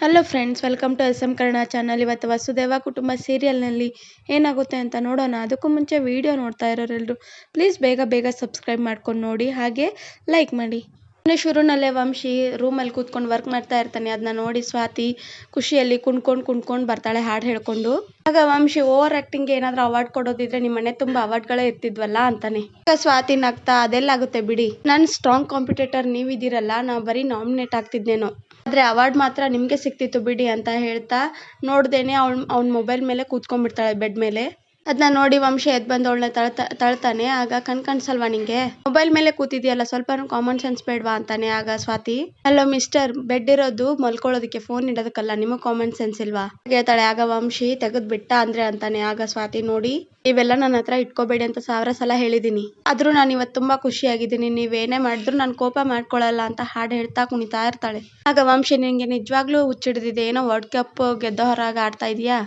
Hello friends, welcome to S M Kannada channel. ಇವತ್ತು ವಸುದೇವ ಕುಟುಂಬ ಸೀರಿಯಲ್ನಲ್ಲಿ ಏನಾಗುತ್ತೆ ಅಂತ ನೋಡೋಣ. ಅದಕ್ಕೂ ಮುಂಚೆ ವಿಡಿಯೋ ನೋಡ್ತಾ ಇರೋರೆಲ್ಲರೂ ಪ್ಲೀಸ್ ಬೇಗ ಸಬ್ಸ್ಕ್ರೈಬ್ ಮಾಡ್ಕೊಂಡು ನೋಡಿ, ಹಾಗೆ ಲೈಕ್ ಮಾಡಿ. ಶುರುನಲ್ಲೇ ವಂಶಿ ರೂಮಲ್ಲಿ ಕೂತ್ಕೊಂಡು ವರ್ಕ್ ಮಾಡ್ತಾ ಇರ್ತಾನೆ. ಅದನ್ನ ನೋಡಿ ಸ್ವಾತಿ ಖುಷಿಯಲ್ಲಿ ಕುಣ್ಕೊಂಡು ಬರ್ತಾಳೆ ಹಾಡು ಹೇಳ್ಕೊಂಡು. ಆಗ ವಂಶಿ ಓವರ್ ಆಕ್ಟಿಂಗ್ ಏನಾದ್ರೂ ಅವಾರ್ಡ್ ಕೊಡೋದಿದ್ರೆ ನಿಮ್ಮ ಮನೆ ತುಂಬಾ ಅವಾರ್ಡ್ಗಳೇ ಇರ್ತಿದ್ವಲ್ಲ ಅಂತಾನೆ. ಆಗ ಸ್ವಾತಿ ನಗ್ತಾ, ಅದೆಲ್ಲಾಗುತ್ತೆ ಬಿಡಿ, ನನ್ ಸ್ಟ್ರಾಂಗ್ ಕಾಂಪಿಟೇಟರ್ ನೀವಿದ್ದೀರಲ್ಲ, ನಾವು ಬರೀ ನಾಮಿನೇಟ್ ಆಗ್ತಿದ್ನೇನೋ, ಆದ್ರೆ ಅವಾರ್ಡ್ ಮಾತ್ರ ನಿಮ್ಗೆ ಸಿಕ್ತಿತ್ತು ಬಿಡಿ ಅಂತ ಹೇಳ್ತಾ ನೋಡ್ದೇನೆ ಅವ್ನ ಮೊಬೈಲ್ ಮೇಲೆ ಕೂತ್ಕೊಂಡ್ಬಿಡ್ತಾಳೆ ಬೆಡ್ ಮೇಲೆ. ಅದನ್ನ ನೋಡಿ ವಂಶಿ ಎದ್ದು ಬಂದು ಅವಳನ್ನ ತಳ್ತಾನೆ. ಆಗ ಕಣ್ಸಲ್ವಾ ನಿಂಗೆ, ಮೊಬೈಲ್ ಮೇಲೆ ಕೂತಿದ್ಯಲ್ಲ, ಸ್ವಲ್ಪ ಕಾಮನ್ ಸೆನ್ಸ್ ಬೇಡ್ವಾ ಅಂತಾನೆ. ಆಗ ಸ್ವಾತಿ, ಹಲೋ ಮಿಸ್ಟರ್, ಬೆಡ್ ಇರೋದು ಮಲ್ಕೊಳ್ಳೋದಕ್ಕೆ, ಫೋನ್ ಇಡೋದಕ್ಕಲ್ಲ, ನಿಮಗ್ ಕಾಮನ್ ಸೆನ್ಸ್ ಇಲ್ವಾ ಹೇಳ್ತಾಳೆ. ಆಗ ವಂಶಿ ತೆಗೆದ್ ಬಿಟ್ಟ ಅಂದ್ರೆ ಅಂತಾನೆ. ಆಗ ಸ್ವಾತಿ, ನೋಡಿ ಇವೆಲ್ಲ ನನ್ನ ಹತ್ರ ಇಟ್ಕೋಬೇಡಿ ಅಂತ 1000 ಸಲ ಹೇಳಿದೀನಿ, ಆದ್ರೂ ನಾನು ಇವತ್ತು ತುಂಬಾ ಖುಷಿಯಾಗಿದ್ದೀನಿ, ನೀವೇನೇ ಮಾಡಿದ್ರು ನಾನು ಕೋಪ ಮಾಡ್ಕೊಳಲ್ಲ ಅಂತ ಹಾಡು ಹೇಳ್ತಾ ಕುಣಿತಾ ಇರ್ತಾಳೆ. ಆಗ ವಂಶಿ, ನಿಂಗೆ ನಿಜವಾಗ್ಲೂ ಹುಚ್ಚಿಡ್ದಿದೆ, ಏನೋ ವರ್ಲ್ಡ್ ಕಪ್ ಗೆದ್ದ ಹೊರಗೆ ಆಡ್ತಾ ಇದೀಯಾ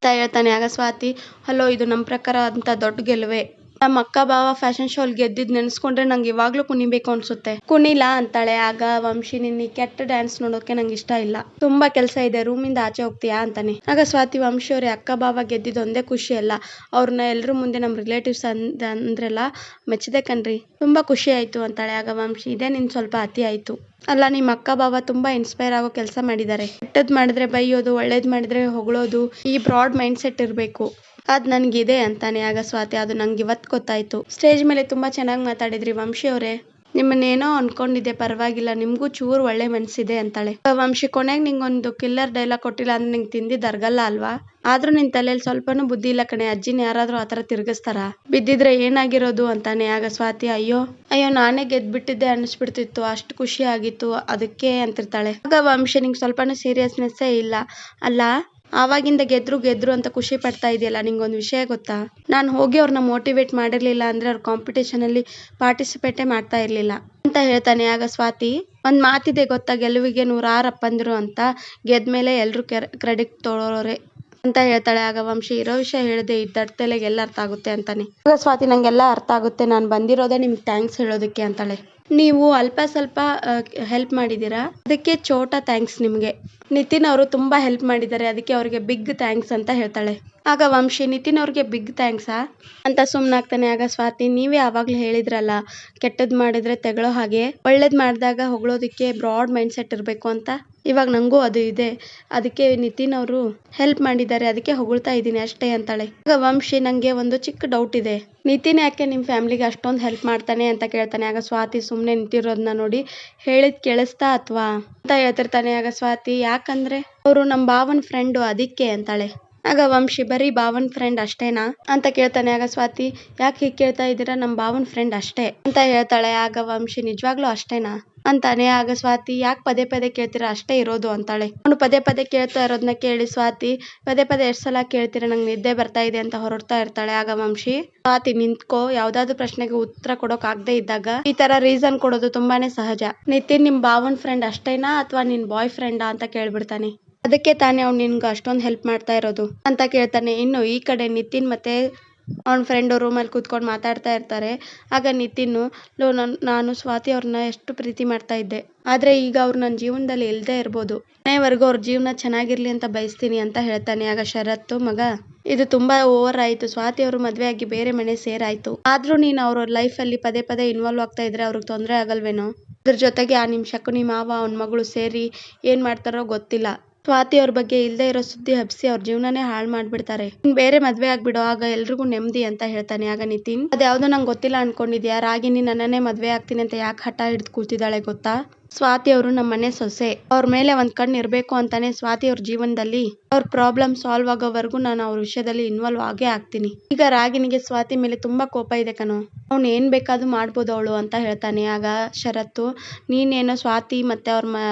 ಅಂತ ಹೇಳ್ತಾನೆ. ಆಗ ಸ್ವಾತಿ, ಹಲೋ, ಇದು ನಮ್ಮ ಪ್ರಕಾರ ಅಂತ ದೊಡ್ಡ ಗೆಲುವೆ, ನಮ್ಮ ಅಕ್ಕ ಬಾವ ಫ್ಯಾಷನ್ ಶೋ ಅಲ್ಲಿ ಗೆದ್ದಿದ್ ನೆನ್ಸ್ಕೊಂಡ್ರೆ ನಂಗೆ ಇವಾಗ್ಲೂ ಕುಣಿಬೇಕು ಅನ್ಸುತ್ತೆ, ಕುಣಿಲಾ ಅಂತಾಳೆ. ಆಗ ವಂಶಿ, ನಿನ್ನ ಕೆಟ್ಟ ಡ್ಯಾನ್ಸ್ ನೋಡೋಕೆ ನಂಗೆ ಇಷ್ಟ ಇಲ್ಲ, ತುಂಬಾ ಕೆಲಸ ಇದೆ, ರೂಮಿಂದ ಆಚೆ ಹೋಗ್ತೀಯಾ ಅಂತಾನೆ. ಆಗ ಸ್ವಾತಿ, ವಂಶಿ ಅವರೇ, ಅಕ್ಕ ಬಾವ ಗೆದ್ದಿದ್ ಒಂದೇ ಖುಷಿ ಅಲ್ಲ, ಅವ್ರನ್ನ ಎಲ್ರ ಮುಂದೆ ನಮ್ಮ ರಿಲೇಟಿವ್ಸ್ ಅಂದ್ರೆಲ್ಲ ಮೆಚ್ಚದೆ ಕಣ್ರಿ, ತುಂಬಾ ಖುಷಿ ಆಯ್ತು ಅಂತಾಳೆ. ಆಗ ವಂಶಿ, ಇದೇ ನಿನ್ ಸ್ವಲ್ಪ ಅತಿ ಆಯ್ತು, ಅಲ್ಲ ನಿಮ್ಮ ಅಕ್ಕ ಬಾವ ತುಂಬಾ ಇನ್ಸ್ಪೈರ್ ಆಗೋ ಕೆಲಸ ಮಾಡಿದ್ದಾರೆ, ಕೆಟ್ಟದ್ ಮಾಡಿದ್ರೆ ಬೈಯೋದು, ಒಳ್ಳೇದ್ ಮಾಡಿದ್ರೆ ಹೊಗಳೋದು, ಈ ಬ್ರಾಡ್ ಮೈಂಡ್ ಸೆಟ್ ಇರ್ಬೇಕು, ಅದ್ ನನ್ಗಿದೆ ಅಂತಾನೆ. ಆಗ ಸ್ವಾತಿ, ಅದು ನಂಗೆ ಇವತ್ತು ಗೊತ್ತಾಯ್ತು, ಸ್ಟೇಜ್ ಮೇಲೆ ತುಂಬಾ ಚೆನ್ನಾಗಿ ಮಾತಾಡಿದ್ರಿ ವಂಶಿ ಅವರೇ, ನಿಮ್ಮನ್ನೇನೋ ಅನ್ಕೊಂಡಿದ್ದೆ, ಪರವಾಗಿಲ್ಲ, ನಿಮ್ಗೂ ಚೂರು ಒಳ್ಳೆ ಮನ್ಸಿದೆ ಅಂತಾಳೆ. ವಂಶಿ, ಕೊನೆಗೆ ನಿಂಗೊಂದು ಕಿಲ್ಲರ್ ಡೈಲಾಗ್ ಕೊಟ್ಟಿಲ್ಲ ಅಂದ್ರೆ ನಿಂಗೆ ತಿಂದಿದ್ದು ಅರ್ಗಲ್ಲ ಅಲ್ವಾ, ಆದ್ರೂ ನಿನ್ ತಲೆಯಲ್ಲಿ ಸ್ವಲ್ಪನೂ ಬುದ್ಧಿ ಇಲ್ಲ ಕಣೆ, ಅಜ್ಜಿನ ಯಾರಾದ್ರೂ ಆತರ ತಿರ್ಗಿಸ್ತಾರ, ಬಿದ್ದಿದ್ರೆ ಏನಾಗಿರೋದು ಅಂತಾನೆ. ಆಗ ಸ್ವಾತಿ, ಅಯ್ಯೋ ನಾನೇ ಗೆದ್ಬಿಟ್ಟಿದ್ದೆ ಅನಿಸ್ಬಿಡ್ತಿತ್ತು, ಅಷ್ಟು ಖುಷಿ ಆಗಿತ್ತು ಅದಕ್ಕೆ ಅಂತಿರ್ತಾಳೆ. ಆಗ ವಂಶಿ, ನಿಂಗೆ ಸ್ವಲ್ಪನೂ ಸೀರಿಯಸ್ನೆಸ್ಸೇ ಇಲ್ಲ ಅಲ್ಲ, ಆವಾಗಿಂದ ಗೆದ್ರು ಅಂತ ಖುಷಿ ಪಡ್ತಾ ಇದೆಯಲ್ಲ, ನಿಂಗೊಂದು ವಿಷಯ ಗೊತ್ತಾ, ನಾನು ಹೋಗಿ ಅವ್ರನ್ನ ಮೋಟಿವೇಟ್ ಮಾಡಿರ್ಲಿಲ್ಲ ಅಂದ್ರೆ ಅವ್ರ ಕಾಂಪಿಟೇಷನ್ ಅಲ್ಲಿ ಪಾರ್ಟಿಸಿಪೇಟೇ ಮಾಡ್ತಾ ಇರ್ಲಿಲ್ಲ ಅಂತ ಹೇಳ್ತಾನೆ. ಆಗ ಸ್ವಾತಿ, ಒಂದ್ ಮಾತಿದೆ ಗೊತ್ತಾ, ಗೆಲುವಿಗೆ 100 ಅಪ್ಪಂದಿರು ಅಂತ, ಗೆದ್ಮೇಲೆ ಎಲ್ರು ಕ್ರೆಡಿಟ್ ತೊಗೊಳೋರೆ ಅಂತ ಹೇಳ್ತಾಳೆ. ಆಗ ವಂಶಿ, ಇರೋ ವಿಷಯ ಹೇಳಿದೆ, ಇದ್ದರ್ಥಲೆಗೆ ಎಲ್ಲ ಅರ್ಥ ಆಗುತ್ತೆ ಅಂತಾನೆ. ಆಗ ಸ್ವಾತಿ, ನಂಗೆಲ್ಲ ಅರ್ಥ ಆಗುತ್ತೆ, ನಾನು ಬಂದಿರೋದೇ ನಿಮ್ಗೆ ಥ್ಯಾಂಕ್ಸ್ ಹೇಳೋದಕ್ಕೆ ಅಂತಾಳೆ. ನೀವು ಅಲ್ಪ ಸ್ವಲ್ಪ ಹೆಲ್ಪ್ ಮಾಡಿದ್ದೀರಾ, ಅದಕ್ಕೆ ಚೋಟಾ ಥ್ಯಾಂಕ್ಸ್ ನಿಮ್ಗೆ, ನಿತಿನ್ ಅವರು ತುಂಬಾ ಹೆಲ್ಪ್ ಮಾಡಿದ್ದಾರೆ, ಅದಕ್ಕೆ ಅವ್ರಿಗೆ ಬಿಗ್ ಥ್ಯಾಂಕ್ಸ್ ಅಂತ ಹೇಳ್ತಾಳೆ. ಆಗ ವಂಶಿ, ನಿತಿನ್ ಅವ್ರಿಗೆ ಬಿಗ್ ಥ್ಯಾಂಕ್ಸಾ ಅಂತ ಸುಮ್ನಾಗ್ತಾನೆ. ಆಗ ಸ್ವಾತಿ, ನೀವೇ ಆವಾಗ್ಲೇ ಹೇಳಿದ್ರಲ್ಲ, ಕೆಟ್ಟದ್ ಮಾಡಿದ್ರೆ ತೆಗಳೋ ಹಾಗೆ, ಒಳ್ಳೇದ್ ಮಾಡಿದಾಗ ಹೊಗಳೋದಿಕ್ಕೆ ಬ್ರಾಡ್ ಮೈಂಡ್ ಸೆಟ್ ಇರ್ಬೇಕು ಅಂತ, ಇವಾಗ ನಂಗೂ ಅದು ಇದೆ, ಅದಕ್ಕೆ ನಿತಿನ್ ಅವರು ಹೆಲ್ಪ್ ಮಾಡಿದ್ದಾರೆ, ಅದಕ್ಕೆ ಹೊಗಳ್ತಾ ಇದ್ದೀನಿ ಅಷ್ಟೇ ಅಂತಾಳೆ. ಆಗ ವಂಶಿ, ನಂಗೆ ಒಂದು ಚಿಕ್ಕ ಡೌಟ್ ಇದೆ, ನಿತಿನ್ ಯಾಕೆ ನಿಮ್ ಫ್ಯಾಮಿಲಿಗೆ ಅಷ್ಟೊಂದು ಹೆಲ್ಪ್ ಮಾಡ್ತಾನೆ ಅಂತ ಕೇಳ್ತಾನೆ. ಆಗ ಸ್ವಾತಿ ಸುಮ್ನೆ ನಿಂತಿರೋದನ್ನ ನೋಡಿ, ಹೇಳಿದ್ ಕೇಳಿಸ್ತಾ ಅಥವಾ ಅಂತ ಹೇಳ್ತಿರ್ತಾನೆ. ಆಗ ಸ್ವಾತಿ, ಯಾಕಂದ್ರೆ ಅವರು ನಮ್ ಭಾವನ್ ಫ್ರೆಂಡು ಅದಕ್ಕೆ ಅಂತಾಳೆ. ಆಗ ವಂಶಿ, ಬರೀ ಭಾವನ್ ಫ್ರೆಂಡ್ ಅಷ್ಟೇನಾ ಅಂತ ಕೇಳ್ತಾನೆ. ಆಗ ಸ್ವಾತಿ, ಯಾಕೆ ಹೀಗೆ ಕೇಳ್ತಾ ಇದ್ದೀರಾ, ನಮ್ ಭಾವನ್ ಫ್ರೆಂಡ್ ಅಷ್ಟೇ ಅಂತ ಹೇಳ್ತಾಳೆ. ಆಗ ವಂಶಿ, ನಿಜವಾಗ್ಲೂ ಅಷ್ಟೇನಾ ಅಂತಾನೆ. ಆಗ ಸ್ವಾತಿ, ಯಾಕೆ ಪದೇ ಕೇಳ್ತೀರಾ, ಅಷ್ಟೇ ಇರೋದು ಅಂತಾಳೆ. ಅವನು ಪದೇ ಕೇಳ್ತಾ ಇರೋದನ್ನ ಕೇಳಿ ಸ್ವಾತಿ, ಪದೇ ಎಷ್ಟ್ ಸಲ ಕೇಳ್ತೀರಾ, ನಂಗೆ ನಿದ್ದೆ ಬರ್ತಾ ಇದೆ ಅಂತ ಹೊರಡ್ತಾ ಇರ್ತಾಳೆ. ಆಗ ವಂಶಿ, ಸ್ವಾತಿ ನಿಂತ್ಕೋ, ಯಾವ್ದಾದ್ರು ಪ್ರಶ್ನೆಗೆ ಉತ್ತರ ಕೊಡೋಕ್ ಆಗದೆ ಇದ್ದಾಗ ಈ ತರ ರೀಸನ್ ಕೊಡೋದು ತುಂಬಾನೇ ಸಹಜ, ನಿತಿನ್ ನಿಮ್ ಭಾವನ್ ಫ್ರೆಂಡ್ ಅಷ್ಟೇನಾ ಅಥವಾ ನಿನ್ ಬಾಯ್ ಫ್ರೆಂಡಾ ಅಂತ ಕೇಳ್ಬಿಡ್ತಾನೆ. ಅದಕ್ಕೆ ತಾನೇ ಅವ್ನು ನಿನ್ಗೆ ಅಷ್ಟೊಂದು ಹೆಲ್ಪ್ ಮಾಡ್ತಾ ಇರೋದು ಅಂತ ಕೇಳ್ತಾನೆ. ಇನ್ನು ಈ ಕಡೆ ನಿತಿನ್ ಮತ್ತೆ ಅವ್ನ ಫ್ರೆಂಡ್ ರೂಮಲ್ಲಿ ಕೂತ್ಕೊಂಡು ಮಾತಾಡ್ತಾ ಇರ್ತಾರೆ. ಆಗ ನಿತಿನ್, ನಾನು ಸ್ವಾತಿ ಅವ್ರನ್ನ ಎಷ್ಟು ಪ್ರೀತಿ ಮಾಡ್ತಾ ಇದ್ದೆ, ಆದ್ರೆ ಈಗ ಅವ್ರು ನನ್ನ ಜೀವನದಲ್ಲಿ ಇಲ್ದೇ ಇರ್ಬೋದು, ಮನೆವರೆಗೂ ಅವ್ರ ಜೀವನ ಚೆನ್ನಾಗಿರ್ಲಿ ಅಂತ ಬಯಸ್ತೀನಿ ಅಂತ ಹೇಳ್ತಾನೆ. ಆಗ ಶರತ್, ಮಗ ಇದು ತುಂಬಾ ಓವರ್ ಆಯ್ತು, ಸ್ವಾತಿ ಅವರು ಮದ್ವೆ ಆಗಿ ಬೇರೆ ಮನೆ ಸೇರಾಯ್ತು, ಆದ್ರೂ ನೀನ್ ಅವ್ರ ಲೈಫ್ ಅಲ್ಲಿ ಪದೇ ಇನ್ವಾಲ್ವ್ ಆಗ್ತಾ ಇದ್ರೆ ಅವ್ರಿಗೆ ತೊಂದರೆ ಆಗಲ್ವೇನೋ, ಅದ್ರ ಜೊತೆಗೆ ಆ ನಿಮ್ ಶಕುನಿ ಮಾವ ಅವ್ನ ಮಗಳು ಸೇರಿ ಏನ್ ಮಾಡ್ತಾರೋ ಗೊತ್ತಿಲ್ಲ, ಸ್ವಾತಿ ಅವ್ರ ಬಗ್ಗೆ ಇಲ್ದೇ ಇರೋ ಸುದ್ದಿ ಹಬ್ಸಿ ಅವ್ರ ಜೀವನನೇ ಹಾಳು ಮಾಡ್ಬಿಡ್ತಾರೆ, ಬೇರೆ ಮದ್ವೆ ಆಗ್ಬಿಡೋ, ಆಗ ಎಲ್ರಿಗೂ ನೆಮ್ಮದಿ ಅಂತ ಹೇಳ್ತಾನೆ. ಆಗ ನಿತಿನ್, ಅದ್ಯಾವ್ದೋ ನಂಗೆ ಗೊತ್ತಿಲ್ಲ ಅನ್ಕೊಂಡಿದ್ಯಾ, ರಾಗಿನಿ ನನ್ನನ್ನೇ ಮದ್ವೆ ಆಗ್ತೀನಿ ಅಂತ ಯಾಕೆ ಹಠ ಹಿಡ್ದು ಕೂತಿದ್ದಾಳೆ ಗೊತ್ತಾ, ಸ್ವಾತಿ ಅವರು ನಮ್ಮ ಮನೆ ಸೊಸೆ, ಅವ್ರ ಮೇಲೆ ಒಂದ್ ಕಣ್ಣು ಇರ್ಬೇಕು ಅಂತಾನೆ ಸ್ವಾತಿ ಅವ್ರ ಜೀವನದಲ್ಲಿ ಅವ್ರ ಪ್ರಾಬ್ಲಮ್ ಸಾಲ್ವ್ ಆಗೋವರೆಗೂ ನಾನು ಅವ್ರ ವಿಷಯದಲ್ಲಿ ಇನ್ವಾಲ್ವ್ ಆಗೇ ಆಗ್ತೀನಿ. ಈಗ ರಾಗಿನಿಗೆ ಸ್ವಾತಿ ಮೇಲೆ ತುಂಬಾ ಕೋಪ ಇದೆ ಕಣೋ, ಅವ್ನು ಏನ್ ಬೇಕಾದ್ರೂ ಮಾಡ್ಬೋದು ಅವಳು ಅಂತ ಹೇಳ್ತಾನೆ. ಆಗ ಶರತ್ತು, ನೀನೇನೋ ಸ್ವಾತಿ ಮತ್ತೆ ಅವ್ರ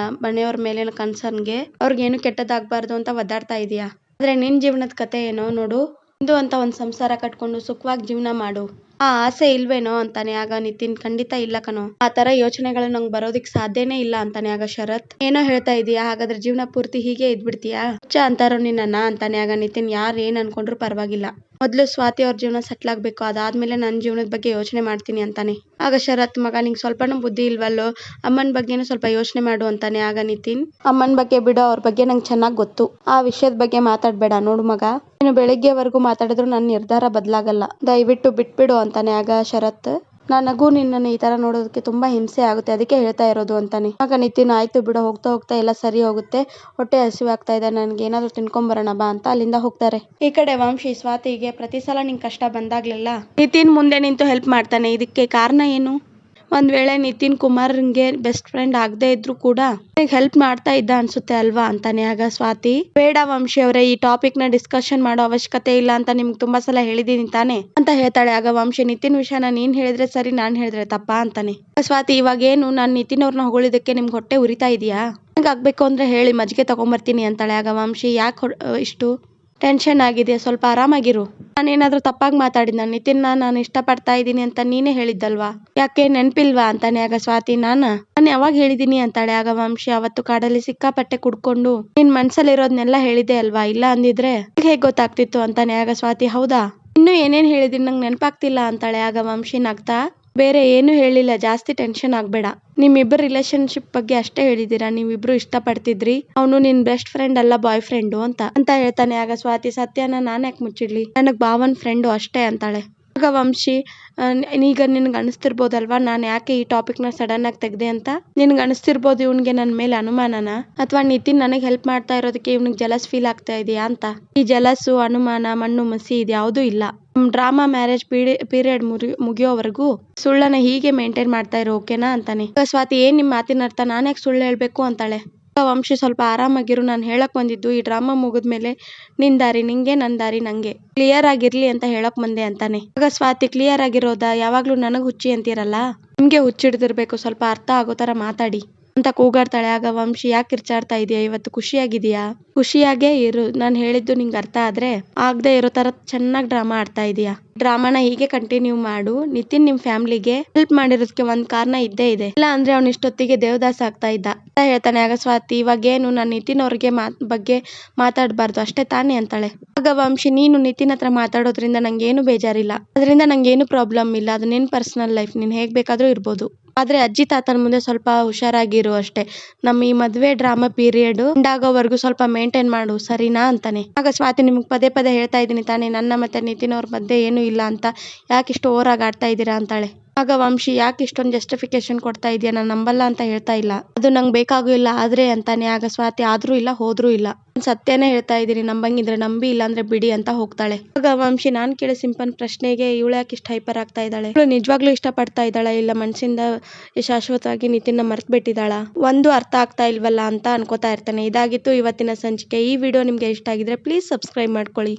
ಮನೆಯವ್ರ ಮೇಲಿನ ಕನ್ಸರ್ನ್ಗೆ ಅವ್ರಿಗೇನು ಕೆಟ್ಟದಾಗಬಾರ್ದು ಅಂತ ಒದ್ದಾಡ್ತಾ ಇದೀಯಾ, ಆದ್ರೆ ನಿನ್ ಜೀವನದ ಕತೆ ಏನೋ ನೋಡು, ಇಂದು ಅಂತ ಒಂದ್ ಸಂಸಾರ ಕಟ್ಕೊಂಡು ಸುಖವಾಗಿ ಜೀವನ ಮಾಡು, ಆ ಆಸೆ ಇಲ್ವೇನೋ ಅಂತಾನೆ. ಆಗ ನಿತಿನ್, ಖಂಡಿತ ಇಲ್ಲ ಕಣೋ, ಆ ತರ ಯೋಚನೆಗಳು ನಂಗೆ ಬರೋದಿಕ್ ಸಾಧ್ಯನೇ ಇಲ್ಲ ಅಂತಾನೆ. ಆಗ ಶರತ್, ಏನೋ ಹೇಳ್ತಾ ಇದೀಯಾ, ಹಾಗಾದ್ರೆ ಜೀವನ ಪೂರ್ತಿ ಹೀಗೆ ಇದ್ಬಿಡ್ತೀಯಾ, ಹುಚ್ಚ ಅಂತಾರೋ ನಿನ್ನನ್ನ ಅಂತಾನೆ. ಆಗ ನಿತಿನ್, ಯಾರು ಏನ್ ಅನ್ಕೊಂಡ್ರು ಪರವಾಗಿಲ್ಲ, ಮೊದಲು ಸ್ವಾತಿ ಅವ್ರ ಜೀವನ ಸೆಟ್ಲ್ ಆಗ್ಬೇಕು, ಅದಾದ್ಮೇಲೆ ನನ್ನ ಜೀವನದ ಬಗ್ಗೆ ಯೋಚನೆ ಮಾಡ್ತೀನಿ ಅಂತಾನೆ. ಆಗ ಶರತ್, ಮಗ ನಿಂಗೆ ಸ್ವಲ್ಪನೂ ಬುದ್ಧಿ ಇಲ್ವಲ್ಲೋ, ಅಮ್ಮನ ಬಗ್ಗೆನೂ ಸ್ವಲ್ಪ ಯೋಚನೆ ಮಾಡು ಅಂತಾನೆ. ಆಗ ನಿತಿನ್, ಅಮ್ಮನ ಬಗ್ಗೆ ಬಿಡೋ, ಅವ್ರ ಬಗ್ಗೆ ನಂಗೆ ಚೆನ್ನಾಗಿ ಗೊತ್ತು, ಆ ವಿಷಯದ ಬಗ್ಗೆ ಮಾತಾಡ್ಬೇಡ. ನೋಡು ಮಗ, ನೀನು ಬೆಳಿಗ್ಗೆವರೆಗೂ ಮಾತಾಡಿದ್ರು ನನ್ನ ನಿರ್ಧಾರ ಬದಲಾಗಲ್ಲ, ದಯವಿಟ್ಟು ಬಿಟ್ಬಿಡು ಅಂತಾನೆ. ಆಗ ಶರತ್, ನನಗೂ ನಿನ್ನನ್ನು ಈ ತರ ನೋಡೋದಕ್ಕೆ ತುಂಬಾ ಹಿಂಸೆ ಆಗುತ್ತೆ, ಅದಕ್ಕೆ ಹೇಳ್ತಾ ಇರೋದು ಅಂತಾನೆ. ಆಗ ನಿತಿನ್, ಆಯ್ತು ಬಿಡು, ಹೋಗ್ತಾ ಹೋಗ್ತಾ ಎಲ್ಲ ಸರಿ ಹೋಗುತ್ತೆ, ಹೊಟ್ಟೆ ಹಸಿವಾಗ್ತಾ ಇದೆ, ನನ್ಗೆ ಏನಾದ್ರು ತಿನ್ಕೊಂಬರೋಣ ಬಾ ಅಂತ ಅಲ್ಲಿಂದ ಹೋಗ್ತಾರೆ. ಈ ಕಡೆ ವಂಶಿ ಸ್ವಾತಿಗೆ ಪ್ರತಿ ಸಲ ನಿಂಗೆ ಕಷ್ಟ ಬಂದಾಗ್ಲೆಲ್ಲ ನಿತಿನ್ ಮುಂದೆ ನಿಂತು ಹೆಲ್ಪ್ ಮಾಡ್ತಾನೆ. ಇದಕ್ಕೆ ಕಾರಣ ಏನು? ಒಂದ್ ವೇಳೆ ನಿತಿನ್ ಕುಮಾರ್ಗೆ ಬೆಸ್ಟ್ ಫ್ರೆಂಡ್ ಆಗದೆ ಇದ್ರು ಕೂಡ ಹೆಲ್ಪ್ ಮಾಡ್ತಾ ಇದ್ದ ಅನ್ಸುತ್ತೆ ಅಲ್ವಾ ಅಂತಾನೆ. ಆಗ ಸ್ವಾತಿ, ಬೇಡ ವಂಶಿ ಅವರೇ, ಈ ಟಾಪಿಕ್ ನ ಡಿಸ್ಕಷನ್ ಮಾಡೋ ಅವಶ್ಯಕತೆ ಇಲ್ಲ ಅಂತ ನಿಮ್ಗೆ ತುಂಬಾ ಸಲ ಹೇಳಿದೀನಿ ತಾನೆ ಅಂತ ಹೇಳ್ತಾಳೆ. ಆಗ ವಂಶಿ, ನಿತಿನ್ ವಿಷಯನ ನೀನ್ ಹೇಳಿದ್ರೆ ಸರಿ, ನಾನ್ ಹೇಳಿದ್ರೆ ತಪ್ಪಾ ಅಂತಾನೆ. ಸ್ವಾತಿ, ಇವಾಗ ಏನು, ನಾನ್ ನಿತಿನ್ ಅವ್ರನ್ನ ಹೊಗಳಿದಕ್ಕೆ ನಿಮ್ಗೆ ಹೊಟ್ಟೆ ಉರಿತಾ ಇದೆಯಾ? ಆಗ್ಬೇಕು ಅಂದ್ರೆ ಹೇಳಿ, ಮಜ್ಜಿಗೆ ತಗೊಂಬರ್ತೀನಿ ಅಂತಾಳೆ. ಆಗ ವಂಶಿ, ಯಾಕೆ ಇಷ್ಟು ಟೆನ್ಷನ್ ಆಗಿದೆ, ಸ್ವಲ್ಪ ಆರಾಮಾಗಿರು. ನಾನೇನಾದ್ರೂ ತಪ್ಪಾಗಿ ಮಾತಾಡಿದ್ನ? ನಿತಿನ್ ನಾನು ಇಷ್ಟಪಡ್ತಾ ಇದ್ದೀನಿ ಅಂತ ನೀನೇ ಹೇಳಿದ್ದಲ್ವಾ, ಯಾಕೆ ನೆನ್ಪಿಲ್ವಾ ಅಂತಾನೆ. ಆಗ ಸ್ವಾತಿ, ನಾನು ಯಾವಾಗ ಹೇಳಿದೀನಿ ಅಂತಾಳೆ. ಆಗ ವಂಶಿ, ಅವತ್ತು ಕಾಡಲ್ಲಿ ಸಿಕ್ಕಾಪಟ್ಟೆ ಕುಡ್ಕೊಂಡು ನಿನ್ ಮನ್ಸಲ್ಲಿರೋದ್ನೆಲ್ಲ ಹೇಳಿದೆ ಅಲ್ವಾ, ಇಲ್ಲ ಅಂದಿದ್ರೆ ಹೇಗ್ ಗೊತ್ತಾಗ್ತಿತ್ತು ಅಂತಾನೆ. ಆಗ ಸ್ವಾತಿ, ಹೌದಾ, ಇನ್ನೂ ಏನೇನ್ ಹೇಳಿದೀನಿ ನಂಗೆ ನೆನಪಾಗ್ತಿಲ್ಲ ಅಂತಾಳೆ. ಆಗ ವಂಶಿ ನಗ್ತಾ, ಬೇರೆ ಏನು ಹೇಳಿಲ್ಲ, ಜಾಸ್ತಿ ಟೆನ್ಷನ್ ಆಗ್ಬೇಡ, ನಿಮ್ಮಿಬ್ಬರ ರಿಲೇಶನ್ಶಿಪ್ ಬಗ್ಗೆ ಅಷ್ಟೇ ಹೇಳಿದೀರಾ, ನೀವಿಬ್ರು ಇಷ್ಟಪಡ್ತಿದ್ರಿ, ಅವನು ನಿನ್ ಬೆಸ್ಟ್ ಫ್ರೆಂಡ್ ಅಲ್ಲ, ಬಾಯ್ ಫ್ರೆಂಡು ಅಂತ ಹೇಳ್ತಾನೆ. ಆಗ ಸ್ವಾತಿ, ಸತ್ಯನ ನಾನ್ ಯಾಕೆ ಮುಚ್ಚಿಡ್ಲಿ, ನನಗ್ ಭಾವನ್ ಫ್ರೆಂಡು ಅಷ್ಟೇ ಅಂತಾಳೆ. ಆಗ ವಂಶಿ, ಈಗ ನಿನ್ಗೆ ಅನಿಸ್ತಿರ್ಬೋದಲ್ವಾ ನಾನು ಯಾಕೆ ಈ ಟಾಪಿಕ್ ನ ಸಡನ್ ಆಗಿ ತೆಗ್ದೆ ಅಂತ. ನಿನ್ಗೆ ಅನಿಸ್ತಿರ್ಬೋದು ಇವ್ನಿಗೆ ನನ್ ಮೇಲೆ ಅನುಮಾನನ, ಅಥವಾ ನಿತಿನ್ ನನಗೆ ಹೆಲ್ಪ್ ಮಾಡ್ತಾ ಇರೋದಕ್ಕೆ ಇವ್ನಿಗೆ ಜಲಸ್ ಫೀಲ್ ಆಗ್ತಾ ಇದೆಯಾ ಅಂತ. ಈ ಜಲಸ್ಸು, ಅನುಮಾನ, ಮಣ್ಣು ಮಸಿ ಇದ್ಯಾವುದೂ ಇಲ್ಲ. ಡ್ರಾಮಾ ಮ್ಯಾರೇಜ್ ಪೀರಿಯಡ್ ಮುಗಿಯೋವರೆಗೂ ಸುಳ್ಳನ್ನ ಹೀಗೆ ಮೇಂಟೈನ್ ಮಾಡ್ತಾ ಇರೋ, ಓಕೆನಾ ಅಂತಾನೆ. ಸ್ವಾತಿ, ಏನ್ ನಿಮ್ ಮಾತಿನ ಅರ್ಥ, ನಾನ್ಯಾಕೆ ಸುಳ್ಳು ಹೇಳ್ಬೇಕು ಅಂತಾಳೆ. ವಂಶಿ, ಸ್ವಲ್ಪ ಆರಾಮಾಗಿರು, ನಾನು ಹೇಳಕ್ ಬಂದಿದ್ದು ಈ ಡ್ರಾಮಾ ಮುಗಿದ್ಮೇಲೆ ನಿನ್ ದಾರಿ ನಿಂಗೆ, ನನ್ ದಾರಿ ನಂಗೆ, ಕ್ಲಿಯರ್ ಆಗಿರ್ಲಿ ಅಂತ ಹೇಳಕ್ ಬಂದೆ ಅಂತಾನೆ. ಆಗ ಸ್ವಾತಿ, ಕ್ಲಿಯರ್ ಆಗಿರೋದಾ, ಯಾವಾಗ್ಲೂ ನನಗ್ ಹುಚ್ಚಿ ಅಂತೀರಲ್ಲ, ನಿಮ್ಗೆ ಹುಚ್ಚಿಡ್ದಿರ್ಬೇಕು, ಸ್ವಲ್ಪ ಅರ್ಥ ಆಗೋ ತರ ಮಾತಾಡಿ ಅಂತ ಕೂಗಾಡ್ತಾಳೆ. ಆಗ ವಂಶಿ, ಯಾಕೆ ಕಿರ್ಚಾಡ್ತಾ ಇದೀಯಾ, ಇವತ್ತು ಖುಷಿಯಾಗಿದೀಯಾ? ಖುಷಿಯಾಗೇ ಇರು, ನಾನು ಹೇಳಿದ್ದು ನಿಂಗೆ ಅರ್ಥ ಆದ್ರೆ ಆಗದೆ ಇರೋ ತರ ಚೆನ್ನಾಗಿ ಡ್ರಾಮಾ ಆಡ್ತಾ ಇದೀಯಾ. ಡ್ರಾಮಾನ ಹೀಗೆ ಕಂಟಿನ್ಯೂ ಮಾಡು. ನಿತಿನ್ ನಿಮ್ ಫ್ಯಾಮಿಲಿಗೆ ಹೆಲ್ಪ್ ಮಾಡಿರೋದಕ್ಕೆ ಒಂದ್ ಕಾರಣ ಇದ್ದೇ ಇದೆ, ಇಲ್ಲ ಅಂದ್ರೆ ಅವ್ನ ಇಷ್ಟೊತ್ತಿಗೆ ದೇವದಾಸ ಆಗ್ತಾ ಇದ್ದ ಅಂತ ಹೇಳ್ತಾನೆ. ಆಗ ಸ್ವಾತಿ, ಇವಾಗೇನು, ನಾನು ನಿತಿನ್ ಅವ್ರಿಗೆ ಬಗ್ಗೆ ಮಾತಾಡ್ಬಾರ್ದು ಅಷ್ಟೇ ತಾನೇ ಅಂತಾಳೆ. ಆಗ ವಂಶಿ, ನೀನು ನಿತಿನ್ ಹತ್ರ ಮಾತಾಡೋದ್ರಿಂದ ನಂಗೇನು ಬೇಜಾರಿಲ್ಲ, ಅದರಿಂದ ನಂಗೇನು ಪ್ರಾಬ್ಲಮ್ ಇಲ್ಲ, ಅದು ನಿನ್ ಪರ್ಸನಲ್ ಲೈಫ್, ನೀನ್ ಹೇಗ್ ಬೇಕಾದ್ರೂ ಇರ್ಬೋದು, ಆದ್ರೆ ಅಜ್ಜಿ ತಾತನ ಮುಂದೆ ಸ್ವಲ್ಪ ಹುಷಾರಾಗಿರು ಅಷ್ಟೇ. ನಮ್ಮ ಈ ಮದ್ವೆ ಡ್ರಾಮಾ ಪೀರಿಯಡ್ ಉಂಡಾಗೋವರೆಗೂ ಸ್ವಲ್ಪ ಮೇಂಟೈನ್ ಮಾಡು, ಸರಿನಾ ಅಂತಾನೆ. ಆಗ ಸ್ವಾತಿ, ನಿಮ್ಗೆ ಪದೇ ಪದೇ ಹೇಳ್ತಾ ಇದ್ದೀನಿ ತಾನೇ, ನನ್ನ ಮತ್ತೆ ನಿತಿನ್ ಅವ್ರ ಮಧ್ಯೆ ಏನು ಇಲ್ಲ ಅಂತ, ಯಾಕಿಷ್ಟು ಓವರಾಗಿ ಆಡ್ತಾ ಇದ್ದೀರಾ ಅಂತಾಳೆ. ಆಗ ವಂಶಿ, ಯಾಕೆ ಇಷ್ಟೊಂದು ಜಸ್ಟಿಫಿಕೇಶನ್ ಕೊಡ್ತಾ ಇದೆಯಾ, ನಾನು ನಂಬಲ್ಲ ಅಂತ ಹೇಳ್ತಾ ಇಲ್ಲ, ಅದು ನಂಗೆ ಬೇಕಾಗೂ ಇಲ್ಲ ಆದ್ರೆ ಅಂತಾನೆ. ಆಗ ಸ್ವಾತಿ, ಆದ್ರೂ ಇಲ್ಲ ಹೋದ್ರೂ ಇಲ್ಲ, ಸತ್ಯನೇ ಹೇಳ್ತಾ ಇದೀನಿ, ನಂಬಂಗಿದ್ರೆ ನಂಬಿ, ಇಲ್ಲ ಅಂದ್ರೆ ಬಿಡಿ ಅಂತ ಹೋಗ್ತಾಳೆ. ಆಗ ವಂಶಿ, ನಾನ್ ಕೇಳಿ ಸಿಂಪಲ್ ಪ್ರಶ್ನೆಗೆ ಇವಳು ಯಾಕೆ ಇಷ್ಟ ಹೈಪರ್ ಆಗ್ತಾ ಇದ್ದಾಳೆ, ಇವಳು ನಿಜವಾಗ್ಲೂ ಇಷ್ಟಪಡ್ತಾ ಇದ್ದಾಳ, ಇಲ್ಲ ಮನ್ಸಿಂದ ಶಾಶ್ವತವಾಗಿ ನಿತಿನ್ನ ಮರ್ತ್ ಬಿಟ್ಟಿದ್ದಾಳ, ಒಂದು ಅರ್ಥ ಆಗ್ತಾ ಇಲ್ವಲ್ಲ ಅಂತ ಅನ್ಕೋತಾ ಇರ್ತಾನೆ. ಇದಾಗಿತ್ತು ಇವತ್ತಿನ ಸಂಚಿಕೆ. ಈ ವಿಡಿಯೋ ನಿಮ್ಗೆ ಇಷ್ಟ ಆಗಿದ್ರೆ ಪ್ಲೀಸ್ ಸಬ್ಸ್ಕ್ರೈಬ್ ಮಾಡ್ಕೊಳ್ಳಿ.